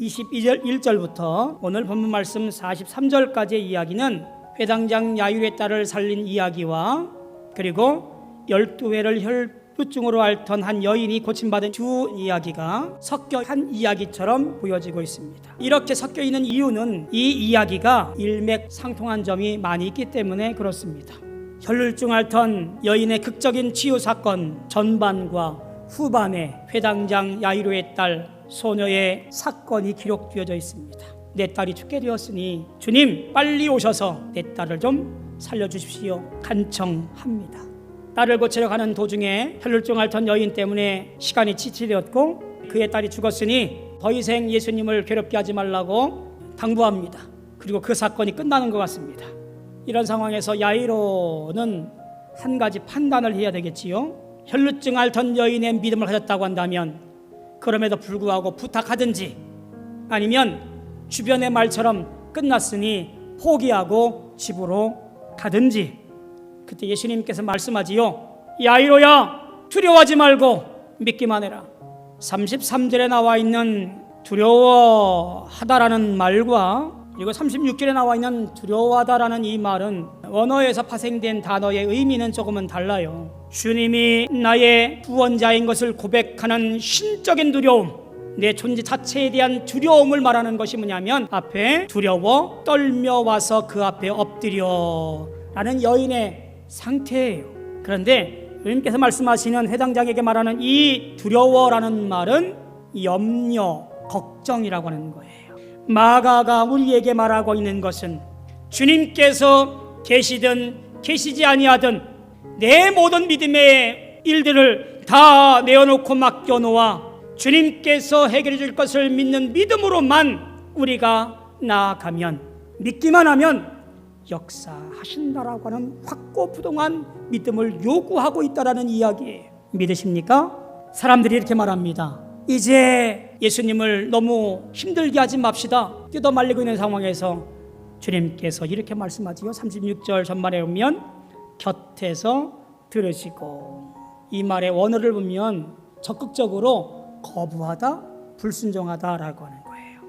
22절 1절부터 오늘 본문 말씀 43절까지의 이야기는 회당장 야이로의 딸을 살린 이야기와 그리고 12회를 혈루증으로 앓던 한 여인이 고침받은 두 이야기가 섞여 한 이야기처럼 보여지고 있습니다. 이렇게 섞여 있는 이유는 이 이야기가 일맥상통한 점이 많이 있기 때문에 그렇습니다. 혈루증 앓던 여인의 극적인 치유 사건 전반과 후반에 회당장 야이로의 딸 소녀의 사건이 기록되어져 있습니다. 내 딸이 죽게 되었으니 주님 빨리 오셔서 내 딸을 좀 살려주십시오 간청합니다. 딸을 고치러 가는 도중에 혈루증 앓던 여인 때문에 시간이 지체되었고 그의 딸이 죽었으니 더 이상 예수님을 괴롭게 하지 말라고 당부합니다. 그리고 그 사건이 끝나는 것 같습니다. 이런 상황에서 야이로는 한 가지 판단을 해야 되겠지요. 혈루증 앓던 여인의 믿음을 가졌다고 한다면 그럼에도 불구하고 부탁하든지 아니면 주변의 말처럼 끝났으니 포기하고 집으로 가든지. 그때 예수님께서 말씀하지요. 야이로야 두려워하지 말고 믿기만 해라. 33절에 나와 있는 두려워하다라는 말과 그리고 36절에 나와 있는 두려워하다라는 이 말은 원어에서 파생된 단어의 의미는 조금은 달라요. 주님이 나의 구원자인 것을 고백하는 신적인 두려움, 내 존재 자체에 대한 두려움을 말하는 것이 뭐냐면 앞에 두려워 떨며 와서 그 앞에 엎드려 라는 여인의 상태예요. 그런데 주님께서 말씀하시는 회당장에게 말하는 이 두려워라는 말은 염려, 걱정이라고 하는 거예요. 마가가 우리에게 말하고 있는 것은 주님께서 계시든 계시지 아니하든 내 모든 믿음의 일들을 다 내어놓고 맡겨놓아 주님께서 해결해 줄 것을 믿는 믿음으로만 우리가 나아가면, 믿기만 하면 역사하신다라고 하는 확고부동한 믿음을 요구하고 있다라는 이야기예요. 믿으십니까? 사람들이 이렇게 말합니다. 이제 예수님을 너무 힘들게 하지 맙시다. 뜯어 말리고 있는 상황에서 주님께서 이렇게 말씀하지요. 36절 전반에 보면 곁에서 들으시고, 이 말의 원어를 보면 적극적으로 거부하다, 불순종하다라고 하는 거예요.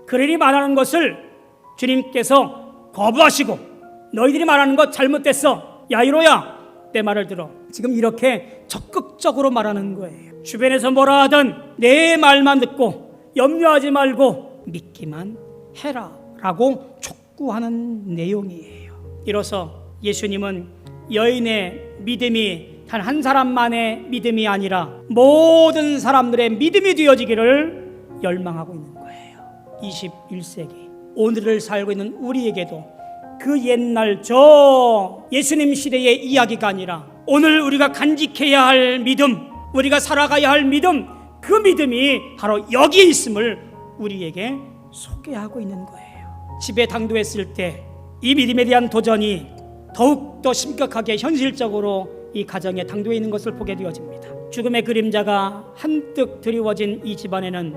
그러니 말하는 것을 주님께서 거부하시고 너희들이 말하는 것 잘못됐어. 야이로야 내 말을 들어. 지금 이렇게 적극적으로 말하는 거예요. 주변에서 뭐라 하든 내 말만 듣고 염려하지 말고 믿기만 해라 라고 촉구하는 내용이에요. 이로써 예수님은 여인의 믿음이 단 한 사람만의 믿음이 아니라 모든 사람들의 믿음이 되어지기를 열망하고 있는 거예요. 21세기 오늘을 살고 있는 우리에게도 그 옛날 저 예수님 시대의 이야기가 아니라 오늘 우리가 간직해야 할 믿음, 우리가 살아가야 할 믿음, 그 믿음이 바로 여기에 있음을 우리에게 소개하고 있는 거예요. 집에 당도했을 때 이 믿음에 대한 도전이 더욱더 심각하게 현실적으로 이 가정에 당도해 있는 것을 보게 되어집니다. 죽음의 그림자가 한뜩 드리워진 이 집안에는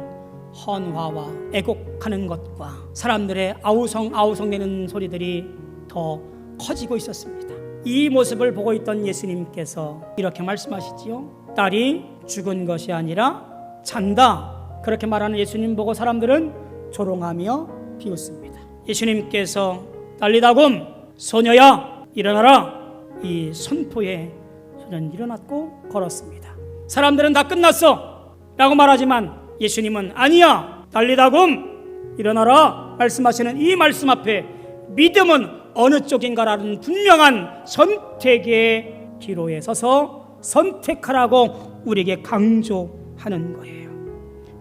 헌화와 애곡하는 것과 사람들의 아우성내는 소리들이 더 커지고 있었습니다. 이 모습을 보고 있던 예수님께서 이렇게 말씀하시지요. 딸이 죽은 것이 아니라 잔다. 그렇게 말하는 예수님 보고 사람들은 조롱하며 비웃습니다. 예수님께서 달리다굼 소녀야 일어나라. 이 선포에 소녀는 일어났고 걸었습니다. 사람들은 다 끝났어 라고 말하지만 예수님은 아니야 달리다굼 일어나라 말씀하시는 이 말씀 앞에 믿음은 어느 쪽인가라는 분명한 선택의 기로에 서서 선택하라고 우리에게 강조하는 거예요.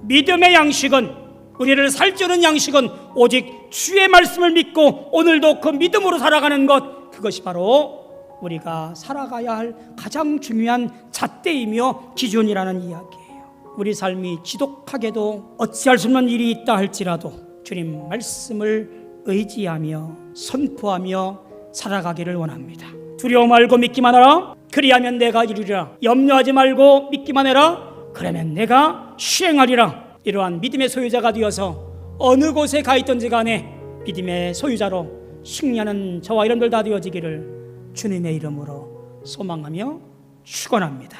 믿음의 양식은, 우리를 살찌우는 양식은 오직 주의 말씀을 믿고 오늘도 그 믿음으로 살아가는 것, 그것이 바로 우리가 살아가야 할 가장 중요한 잣대이며 기준이라는 이야기예요. 우리 삶이 지독하게도 어찌할 수 없는 일이 있다 할지라도 주님 말씀을 의지하며 선포하며 살아가기를 원합니다. 두려워 말고 믿기만 하라. 그리하면 내가 이루리라. 염려하지 말고 믿기만 해라. 그러면 내가 시행하리라. 이러한 믿음의 소유자가 되어서 어느 곳에 가 있든지 간에 믿음의 소유자로 승리하는 저와 여러분들 다 되어지기를 주님의 이름으로 소망하며 축원합니다.